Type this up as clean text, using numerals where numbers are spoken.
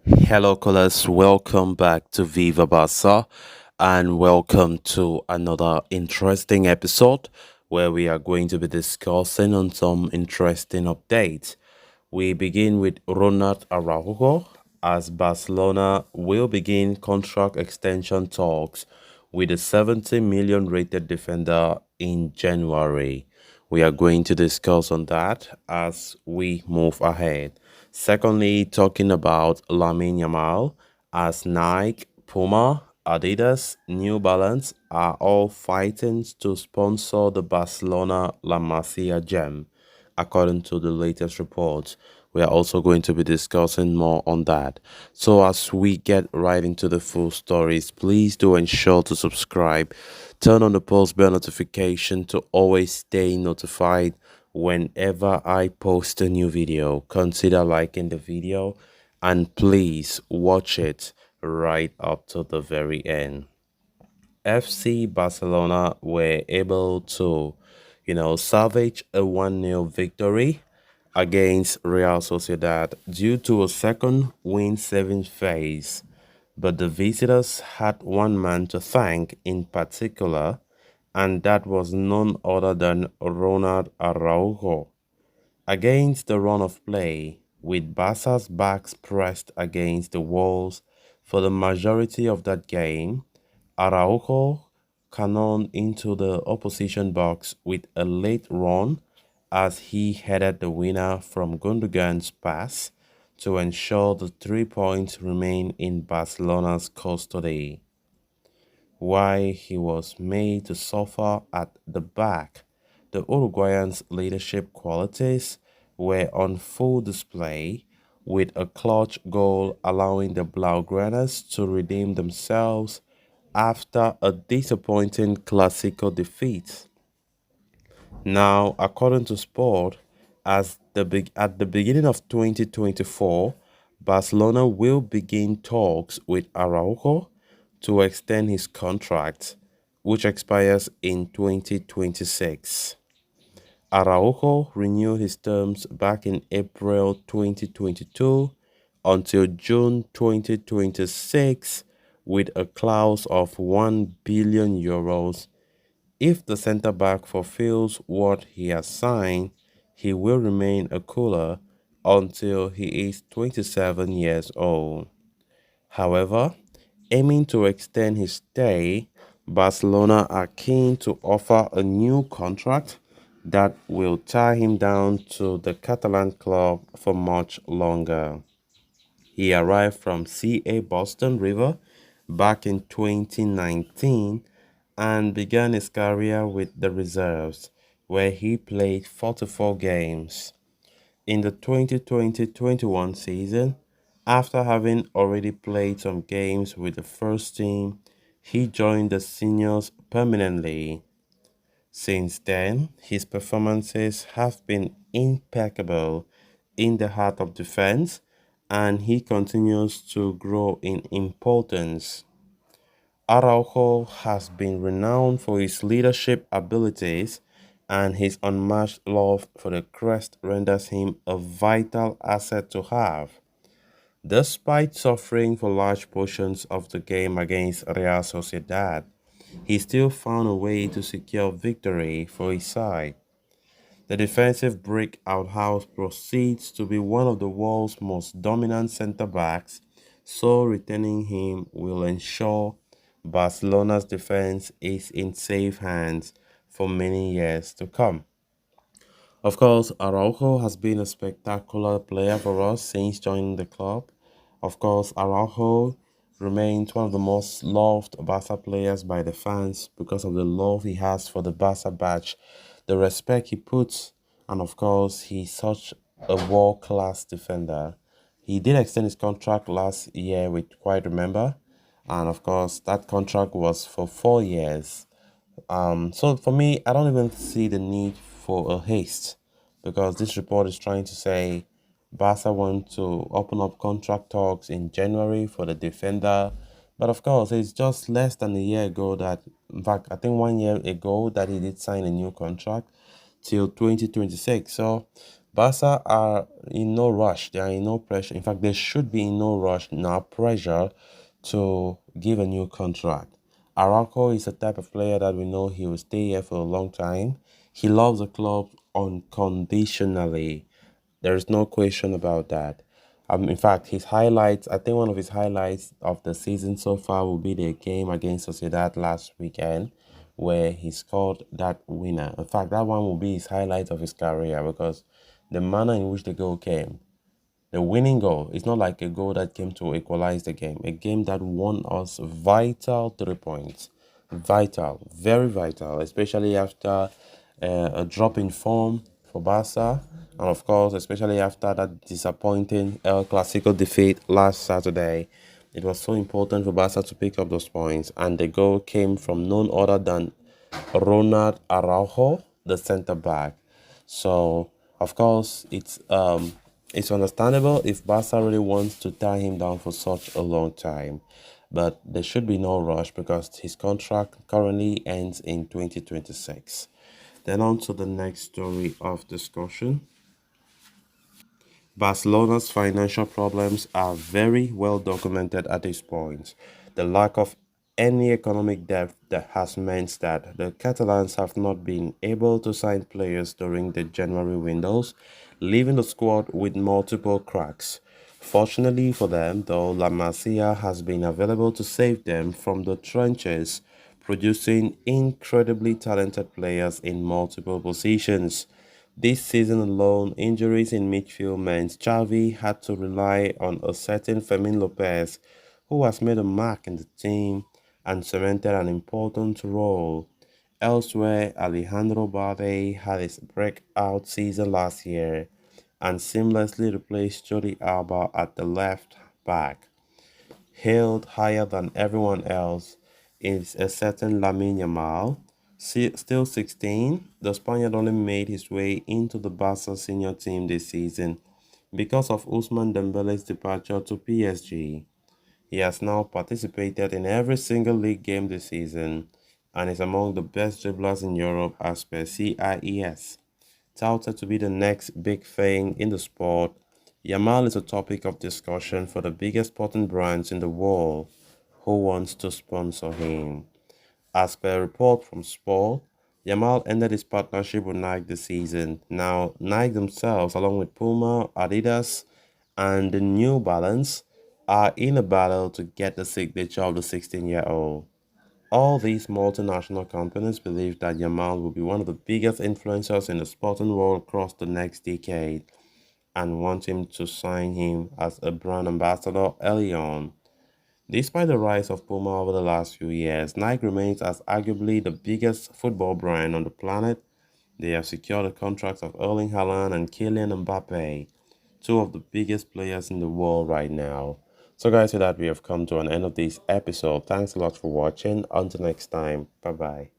Hello, callers. Welcome back to Viva Barca and welcome to another interesting episode where we are going to be discussing on some interesting updates. We begin with Ronald Araujo as Barcelona will begin contract extension talks with a 70 million rated defender in January. We are going to discuss on that as we move ahead. Secondly, talking about Lamine Yamal as Nike, Puma, Adidas, New Balance are all fighting to sponsor the Barcelona La Masia gem according to the latest reports. We are also going to be discussing more on that. So, as we get right into the full stories, please do ensure to subscribe, turn on the post bell notification to always stay notified whenever I post a new video. Consider liking the video and please watch it right up to the very end. FC Barcelona were able to, salvage a 1-0 victory against Real Sociedad due to a second win-saving phase. But the visitors had one man to thank in particular, and that was none other than Ronald Araujo. Against the run of play, with Barca's backs pressed against the walls for the majority of that game, Araujo cannoned into the opposition box with a late run as he headed the winner from Gundogan's pass to ensure the 3 points remain in Barcelona's custody. Why he was made to suffer at the back, the Uruguayan's leadership qualities were on full display, with a clutch goal allowing the Blaugranas to redeem themselves after a disappointing Clasico defeat. Now, according to Sport, at the beginning of 2024, Barcelona will begin talks with Araujo to extend his contract, which expires in 2026. Araujo renewed his terms back in April 2022 until June 2026 with a clause of 1 billion euros. If the centre back fulfills what he has signed, he will remain a cooler until he is 27 years old. However, aiming to extend his stay, Barcelona are keen to offer a new contract that will tie him down to the Catalan club for much longer. He arrived from CA Boston River back in 2019 and began his career with the reserves, where he played 44 games. In the 2020-21 season, after having already played some games with the first team, he joined the seniors permanently. Since then, his performances have been impeccable in the heart of defense, and he continues to grow in importance. Araujo has been renowned for his leadership abilities, and his unmatched love for the crest renders him a vital asset to have. Despite suffering for large portions of the game against Real Sociedad, he still found a way to secure victory for his side. The defensive breakout house proceeds to be one of the world's most dominant centre backs, so retaining him will ensure Barcelona's defense is in safe hands for many years to come. Of course, Araujo has been a spectacular player for us since joining the club. Of course, Araujo remains one of the most loved Barca players by the fans because of the love he has for the Barca badge, the respect he puts, and of course, he's such a world-class defender. He did extend his contract last year with Quite Remember, and of course, that contract was for 4 years. So for me, I don't even see the need for a haste because this report is trying to say Barca want to open up contract talks in January for the defender. But of course, it's just less than a year ago that, in fact, I think 1 year ago that he did sign a new contract till 2026. So Barca are in no rush. They are in no pressure. In fact, they should be in no rush, nor pressure to give a new contract. Araujo is the type of player that we know he will stay here for a long time. He loves the club unconditionally. There is no question about that. In fact, his highlights, I think one of his highlights of the season so far will be the game against Sociedad last weekend, where he scored that winner. In fact, that one will be his highlight of his career because the manner in which the goal came, the winning goal, it's not like a goal that came to equalize the game, a game that won us vital 3 points. Vital, very vital, especially after a drop in form for Barca, and of course, especially after that disappointing El Clasico defeat last Saturday. It was so important for Barca to pick up those points, and the goal came from none other than Ronald Araujo, the center back. So, of course, it's understandable if Barca really wants to tie him down for such a long time, but there should be no rush because his contract currently ends in 2026. Then on to the next story of discussion. Barcelona's financial problems are very well documented at this point. The lack of any economic depth that has meant that the Catalans have not been able to sign players during the January windows, leaving the squad with multiple cracks. Fortunately for them, though, La Masia has been available to save them from the trenches, producing incredibly talented players in multiple positions. This season alone, injuries in midfield meant Xavi had to rely on a certain Fermin Lopez, who has made a mark in the team and cemented an important role. Elsewhere, Alejandro Balde had his breakout season last year and seamlessly replaced Jordi Alba at the left back. Hailed higher than everyone else is a certain Lamine Yamal. Still 16, the Spaniard only made his way into the Barca senior team this season because of Ousmane Dembele's departure to PSG. He has now participated in every single league game this season and is among the best dribblers in Europe as per CIES. Touted to be the next big thing in the sport, Yamal is a topic of discussion for the biggest sporting brands in the world who wants to sponsor him. As per a report from Sport, Yamal ended his partnership with Nike this season. Now, Nike themselves, along with Puma, Adidas, and the New Balance, are in a battle to get the signature of the 16-year-old. All these multinational companies believe that Yamal will be one of the biggest influencers in the sporting world across the next decade and want him to sign him as a brand ambassador early on. Despite the rise of Puma over the last few years, Nike remains as arguably the biggest football brand on the planet. They have secured the contracts of Erling Haaland and Kylian Mbappe, two of the biggest players in the world right now. So guys, with that we have come to an end of this episode. Thanks a lot for watching. Until next time, bye bye.